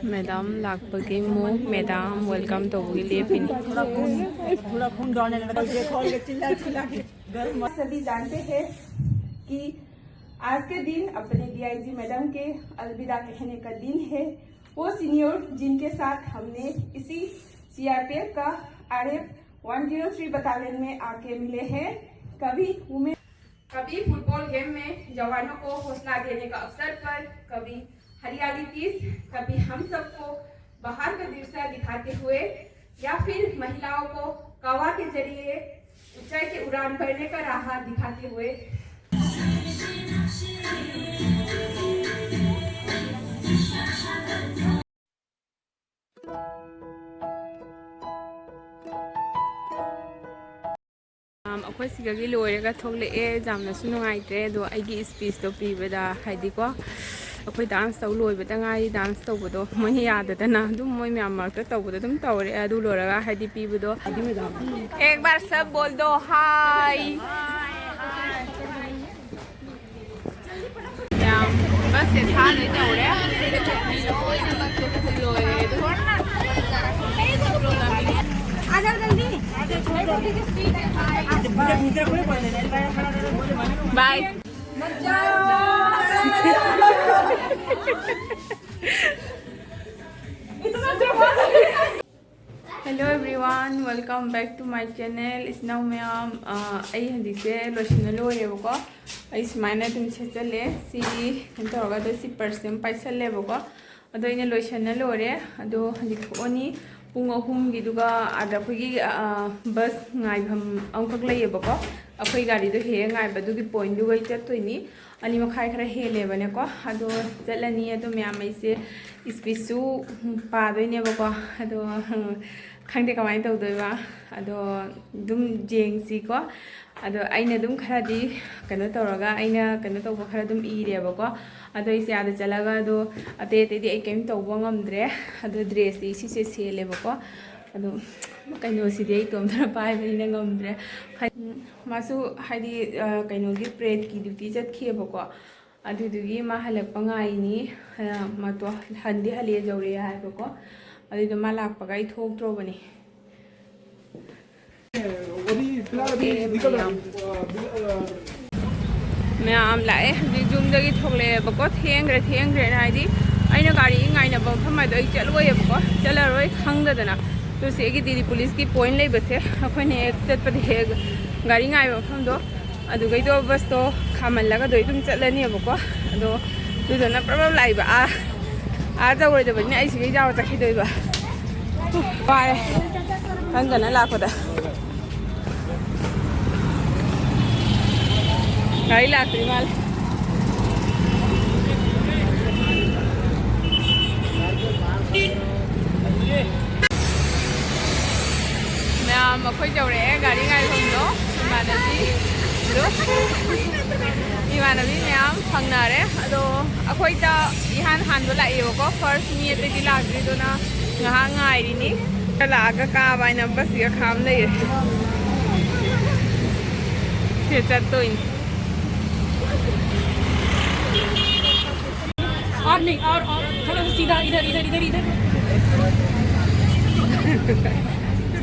Madam लापगे मुख madam welcome तो लेपिन। सभी जानते हैं कि आज के दिन अपने डीआईजी मैडम के अलविदा कहने का दिन है। वो सीनियर जिनके साथ हमने इसी सीआरपीएफ का आरएफ 103 बटालियन में आके मिले हैं। कभी फुटबॉल गेम में जवानों को हौसला देने का अवसर पर, कभी हरियाली तीज, कभी हम सबको बाहर का दृश्य दिखाते हुए, या फिर महिलाओं को कवा के जरिए ऊंचाई की उड़ान भरने का राह दिखाते हुए। अखोई सिगगी लोयरगा थोकलेए जामनसु नुंगाइत्रे अदो आइगी स्पीच तो पीबदा हाइदिको अखोई डांस तौ लोइबदा गाई डांस तौबदो मोनि याददना दुम मोइ म्याम मरक तौबदो दुम तौरे अदु लोरगा हाइदि पीबदो। एक बार सब बोल दो हाय। बस ये था नहीं तौरे bye. Hello everyone welcome back to my channel. इसनाउ मैम आई हजिसे लोशन लोरेबको आई सुमाइना तुम सेचले सी तौरगा दो सी परसेंट पाइसलेबको अदो इन लोशन लोरे अदो हजिकोनी पुंग अहुमगीदुगा आदा अखोगी बस गाइभम अंकक लैयेबको अखोई गाड़ीदो हे गाइबदुगी पॉइंटदुगा चत्तोइनी अनि मखाय खरा हेलेबनेको अदो चलनी अदो म्याम ऐसे स्पीचसु पादोइनेबको अदो खंगदे कमाय तौदोइबा अदो दुम जेंगसीको अदो आइना दुम खरादी कनो तौरगा आइना कनो तौबा खरा दुम इरेबको अदो इसे आदा चलागा अदो अते अतेदी आई केम तौबा ngamdre अदो ड्रेस दी सिसे सेलेबको अदो कइनो सिदि आई तोमदरा पाइबनिना ngamdre मासु हाइदि कइनोगी प्रेड की ड्यूटी चतखिएबको अदुदुगी मा हलकपा गाइनी मातो हंदी हले जौरे हाइबको अदुदो मा लाकपगा आई थोकद्रोबनी मैम लाए जूमदगी थोलेबको थेंग्रे हाइदि अइना गाड़ी गाइनबा मफमदो आई चलोयेबको चलरोय खंगदना तो सेगी दिल्ली पुलिस की पॉइंट लेबसे अखोइने चटपदे गाड़ी गाइबा मफमदो अदुगैदो बस तो खामल्लगा दो तुम चलनियेबको अदो दुदना प्रॉब्लम लाइबा आ जौरदबनि आई सिगै जाव चखिदोइबा वारे खंगना लाखोदा गाड़ी लाती माल मैम अखोई जौरे गाड़ी गाइफमदो इमानबी मैम फंगनारे अदो अखोइदा इहान हानबो लाइबको फर्स्ट मी अतैदि लाक्रिदोना ngहा ngairini लागा काबाइना बस या खाम लैरे से चत्तोइन और नहीं और थोड़ा सा सीधा इधर इधर इधर इधर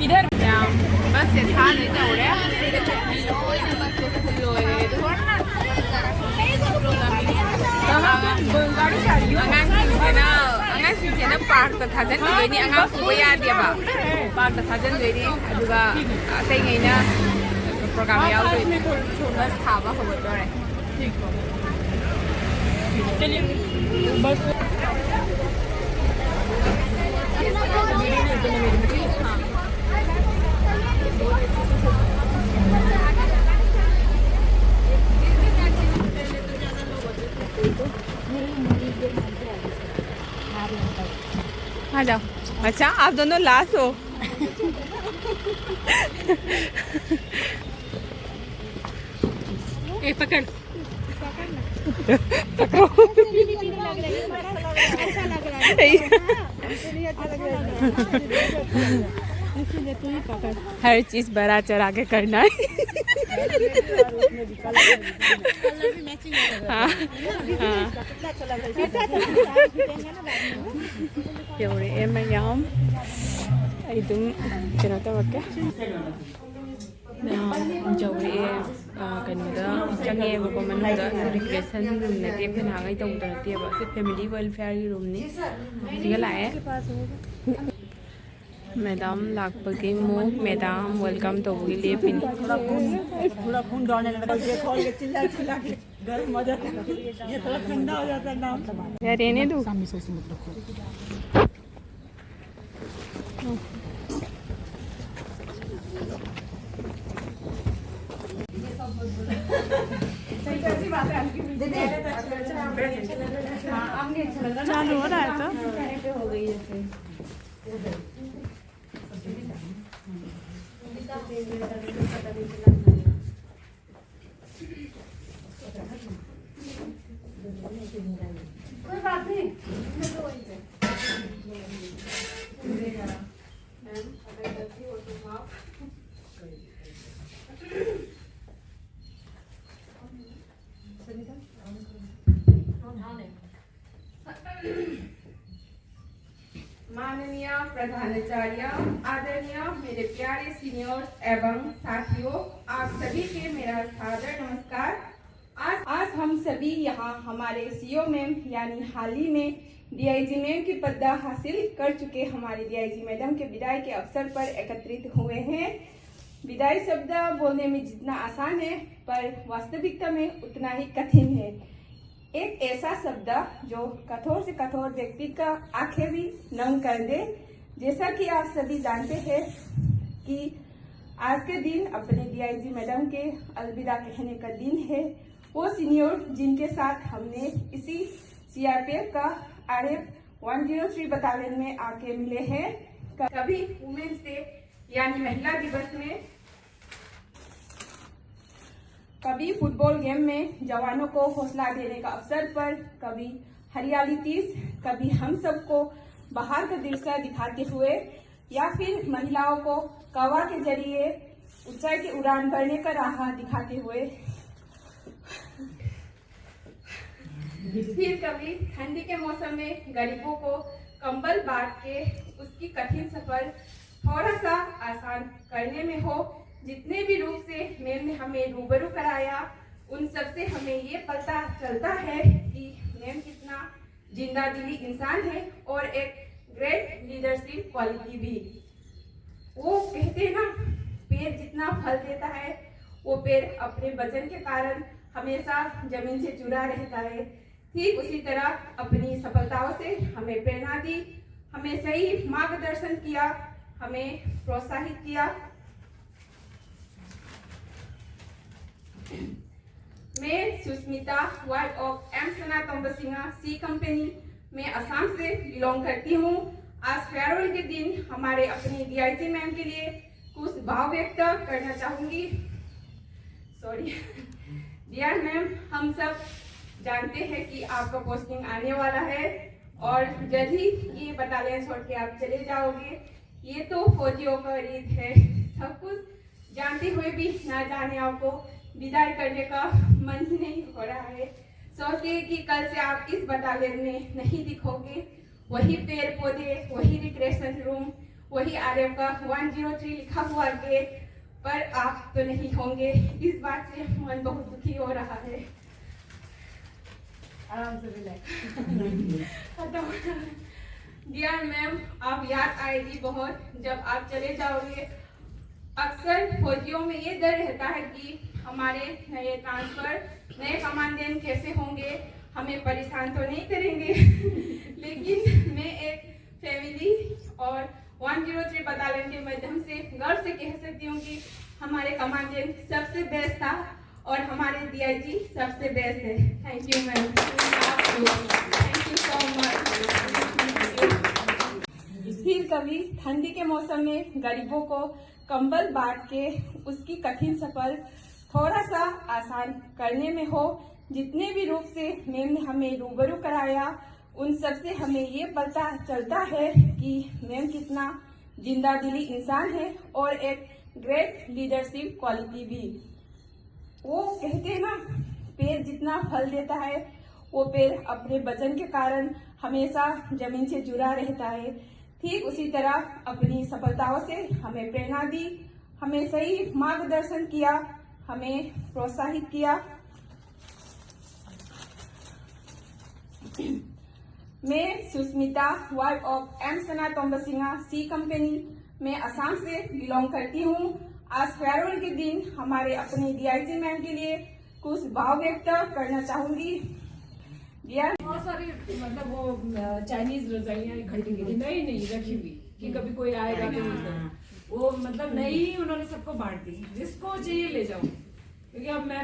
इधर बस ये था नहीं तौरे गाड़ी सारी अगांसिंसेना पार्क ता थाजनदोइनी अगां फुबा यादेबा पार्क ता थाजनदोइनी अदुगा अतैङैना प्रोग्राम यावदोइनी बस थाबा होगदोरे ठीक चलिए बस आ जाओ। अच्छा आप दोनों लास्ट हो। ए पकड़ पकड़ो अच्छा लग रहा है हर चीज बड़ा चढ़ा के करना है। हाँ हाँ यौरे मैम अई दुम कनो तवके जौरे कनोदा चंगेबको मनुदा रिक्रेशन रूम नते अखन हागै तौदा नतेबा से फैमिली वेलफेयर की रूम नि सिगा लाए मैडम लापगे मो मैडम वेलकम तौबगी लेपिन थोड़ा खून दौड़ने लगा ये खोल के चिल्ला चिल्ला के गर्म मजा ये थोड़ा ठंडा हो जाता है नाम यार रहने दो सामने से मत रखो चालू हो रहा है तो हो गई जैसे कोई बात नहीं माननीय प्रधानाचार्य, आदरणीय मेरे प्यारे सीनियर्स एवं साथियों, आप सभी के मेरा सादर नमस्कार। आज हम सभी यहाँ हमारे सीओ मैम यानी हाल ही में डीआईजी मैम की पद हासिल कर चुके हमारे डीआईजी मैडम के विदाई के अवसर पर एकत्रित हुए हैं। विदाई शब्द बोलने में जितना आसान है पर वास्तविकता में उतना ही कठिन है। एक ऐसा शब्द जो कठोर से कठोर व्यक्ति का आंखें भी नम कर दे। जैसा कि आप सभी जानते हैं कि आज के दिन अपने डीआईजी मैडम के अलविदा कहने का दिन है। वो सीनियर जिनके साथ हमने इसी सीआरपीएफ का RF 103 बटालियन में आके मिले हैं। कभी वुमेन्स डे यानी महिला दिवस में, कभी फुटबॉल गेम में जवानों को हौसला देने का अवसर पर, कभी हरियाली तीज, कभी हम सबको बाहर का दृश्य दिखाते हुए, या फिर महिलाओं को कवा के जरिए ऊंचाई की उड़ान भरने का राह दिखाते हुए, फिर कभी ठंडी के मौसम में गरीबों को कंबल बांट के उसकी कठिन सफर थोड़ा सा आसान करने में हो। जितने भी रूप से मैम ने हमें रूबरू कराया, उन सब से हमें ये पता चलता है कि मैम कितना जिंदा दिली इंसान है और एक ग्रेट लीडरशिप क्वालिटी भी। वो कहते हैं ना, पेड़ जितना फल देता है वो पेड़ अपने वजन के कारण हमेशा जमीन से जुड़ा रहता है। ठीक उसी तरह अपनी सफलताओं से हमें प्रेरणा दी, हमें सही मार्गदर्शन किया, हमें प्रोत्साहित किया। मैं Sushmita wife of M Sana Tombasinga C company में असम से बिलोंग करती हूँ। आज फेयरवेल के दिन हमारे अपनी डीआईजी मैम के लिए कुछ भाव व्यक्त करना चाहूंगी। सॉरी डियर मैम, हम सब जानते हैं कि आपका पोस्टिंग आने वाला है और जल्द ही ये बटालियन छोड़ के आप चले जाओगे। ये तो फौजियों का रीत है। सब कुछ जानते हुए भी ना जाने आपको विदाई करने का मन ही नहीं हो रहा है। सोचिए कि कल से आप इस बटालियन में नहीं दिखोगे। वही पेड़ पौधे, वही रिक्रेशन रूम, वही RF का 103 लिखा हुआ गेट पर आप तो नहीं होंगे। इस बात से मन बहुत दुखी हो रहा है। आराम से डियर मैम, आप याद आएगी बहुत जब आप चले जाओगे। अक्सर फौजियों में ये डर रहता है कि हमारे नए ट्रांसफर, नए कमांडेंट कैसे होंगे, हमें परेशान तो नहीं करेंगे। लेकिन मैं एक फैमिली और 103 बटालियन के माध्यम से गर्व से कह सकती हूँ कि हमारे कमांडेंट सबसे बेस्ट था और हमारे डीआईजी सबसे बेस्ट है। Thank you ma'am, thank you so much. फिर कभी ठंडी के मौसम में गरीबों को कंबल बांट के उसकी कठिन सफर थोड़ा सा आसान करने में हो। जितने भी रूप से मैम ने हमें रूबरू कराया, उन सब से हमें ये पता चलता है कि मैम कितना जिंदा दिली इंसान है और एक ग्रेट लीडरशिप क्वालिटी भी। वो कहते हैं ना, पेड़ जितना फल देता है वो पेड़ अपने वजन के कारण हमेशा जमीन से जुड़ा रहता है। ठीक उसी तरह अपनी सफलताओं से हमें प्रेरणा दी, हमें सही मार्गदर्शन किया, हमें प्रोत्साहित किया। मैं Sushmita, wife of M Sana Tombasinga C company में असम से बिलोंग करती हूँ। आज फेयरवेल के दिन हमारे अपने डीआईजी मैम के लिए कुछ भाव व्यक्त करना चाहूंगी। बहुत सारी मतलब वो चाइनीज रजाइयाँ इकट्ठी की थी, नहीं रखी हुई कि कभी कोई आएगा तो वो मतलब नहीं, उन्होंने सबको बांट दी, जिसको चाहिए ले जाओ, क्योंकि अब मैं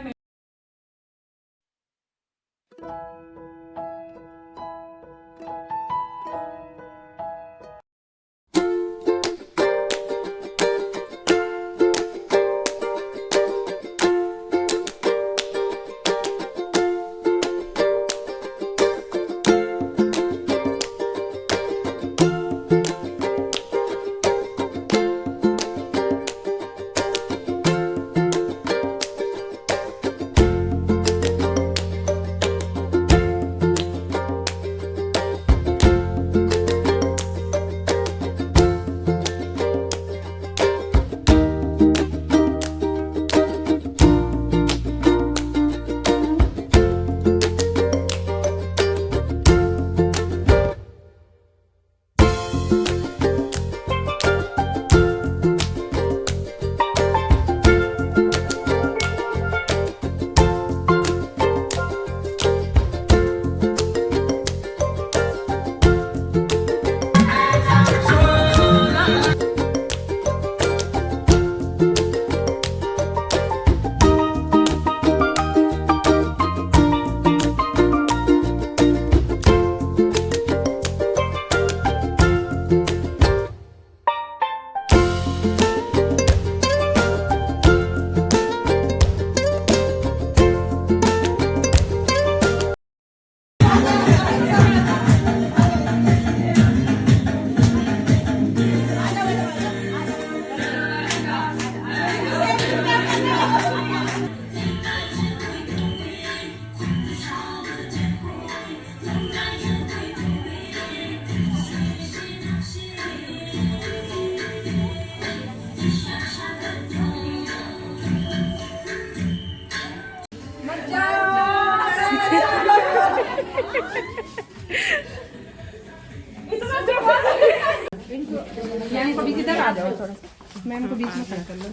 मैम को भी किधर आ जाओ, थोड़ा सा मैम को बीच में खड़ा कर लो।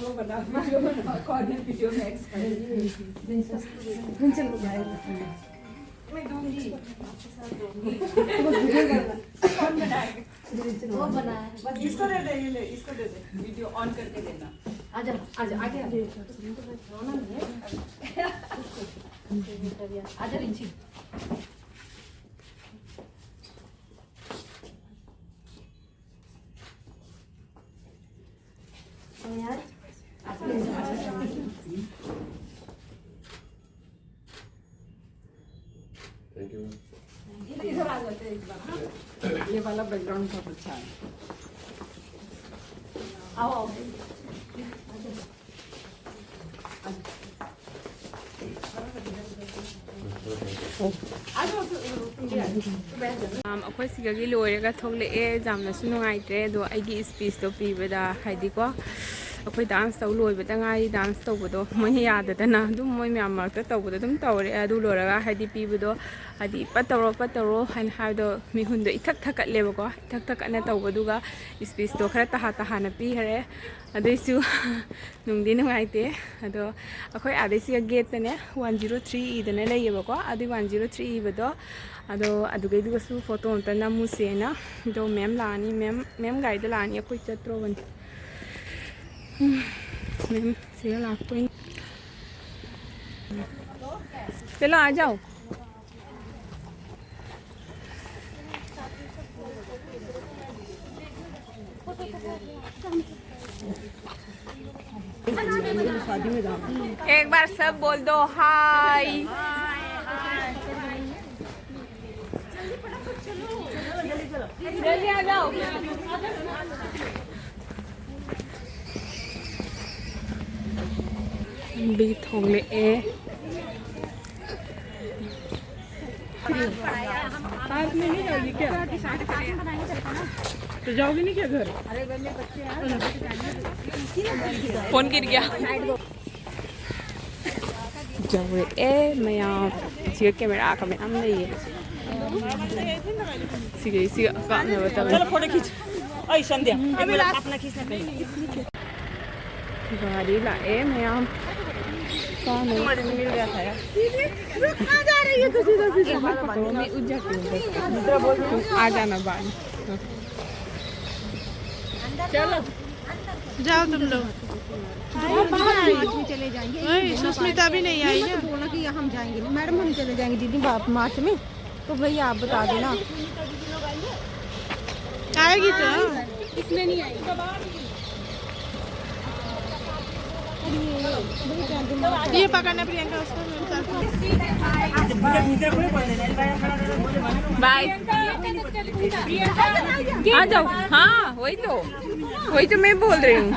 वो बना कॉर्नर वीडियो में मैं दूंगी। वो बना है, इसको दे दे, ये ले, इसको दे दे, वीडियो ऑन करके देना। आजा आजा आगे आजा रिंची। यार थैंक यू। इधर आ जाते हैं एक बार। ये वाला बैकग्राउंड बहुत अच्छा है। आओ आओ ꯑꯩꯈꯣꯏ ꯁꯤꯗꯒꯤ ꯂꯣꯏꯔꯒ ꯊꯣꯛꯂꯛꯑꯦ, ꯌꯥꯝꯅꯁꯨ ꯅꯨꯡꯉꯥꯏꯇ꯭ꯔꯦ꯫ ꯑꯗꯣ ꯑꯩꯒꯤ ꯁ꯭ꯄꯤꯆꯇꯣ ꯄꯤꯕꯗ ꯍꯥꯏꯗꯤꯀꯣ ꯑꯩꯈꯣꯏ ꯗꯥꯟꯁ ꯇꯧ ꯂꯣꯏꯕꯗ ꯉꯥꯏꯔꯤ, ꯗꯥꯟꯁ ꯇꯧꯕꯗꯣ ꯃꯣꯏꯅ ꯌꯥꯗꯗꯅ ꯑꯗꯨꯝ ꯃꯣꯏ ꯃꯌꯥꯝ ꯃꯔꯛꯇ ꯇꯧꯕꯗꯣ ꯑꯗꯨꯝ ꯇꯧꯔꯦ꯫ ꯑꯗꯨ ꯂꯣꯏꯔꯒ ꯍꯥꯏꯗꯤ ꯄꯤꯕꯗꯣ ꯍꯥꯏꯗꯤ ꯄꯠꯇꯧꯔꯣ ꯄꯠꯇꯧꯔꯣ ꯍꯥꯏꯅ ꯍꯥꯏꯕꯗꯣ ꯃꯤꯍꯨꯟꯗꯣ ꯏꯊꯛ ꯊꯛꯀꯠꯂꯦꯕꯀꯣ, ꯏꯊꯛ ꯊꯛꯀꯠꯅ ꯇꯧꯕꯗꯨꯒ ꯁ꯭ꯄꯤꯆꯇꯣ ꯈꯔ ꯇꯍꯥꯅ ꯄꯤꯈꯔꯦ꯫ ꯑꯗꯨꯏꯁꯨ ꯅꯨꯡꯗꯤ ꯅꯨꯡꯉꯥꯏꯇꯦ꯫ ꯑꯗꯣ ꯑꯩꯈꯣꯏ ꯑꯥꯗꯩꯁꯤꯒ ꯒꯦꯠꯇꯅꯦ 103 ꯏꯗꯅ ꯂꯩꯌꯦꯕꯀꯣ, ꯑꯗꯨꯏ 103 ꯏꯕꯗꯣ ꯑꯗꯣ ꯑꯗꯨꯒꯩꯗꯨꯒꯁꯨ ꯐꯣꯇꯣ ꯑꯝꯇ ꯅꯝꯃꯨꯁꯦꯅ ꯑꯗꯣ ꯃꯦꯝ ꯂꯥꯛꯑꯅꯤ, ꯃꯦꯝ ꯒꯥꯔꯤꯗ ꯂꯥꯛꯑꯅꯤ, ꯑꯩꯈꯣꯏ ꯆꯠꯇ꯭ꯔꯣꯕꯅꯤ। मैम सिर्फ आपको चलो आ जाओ। एक बार सब बोल दो हाय। जल्दी आ जाओ। लंबी थोंगले ए आज में नहीं जाओगी क्या? तो जाओगी नहीं क्या घर? फोन गिर गया जब ए मैं सिगा कैमरा का मैं हम नहीं सिगा का मैं बता चलो फोटो खींच। ओए संध्या अपना खींचना पड़ेगा। गाड़ी लाए मैं मिल गया था यार। मैं उठ जाती हूँ आ जाना बाद चलो जाओ तुम लोग चले जाएंगे। सुष्मिता भी नहीं आई ना। बोला कि हम जाएंगे नहीं मैडम, हम चले जाएंगे दीदी मार्च में, तो भैया आप बता देना। आएगी तो इसमें नहीं आएगी। ये पकड़ना प्रियंका उसको बाय आ जाओ। हाँ वही तो मैं बोल रही हूँ।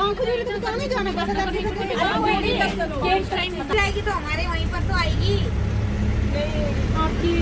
जाएगी तो हमारे वहीं पर तो आएगी। आपकी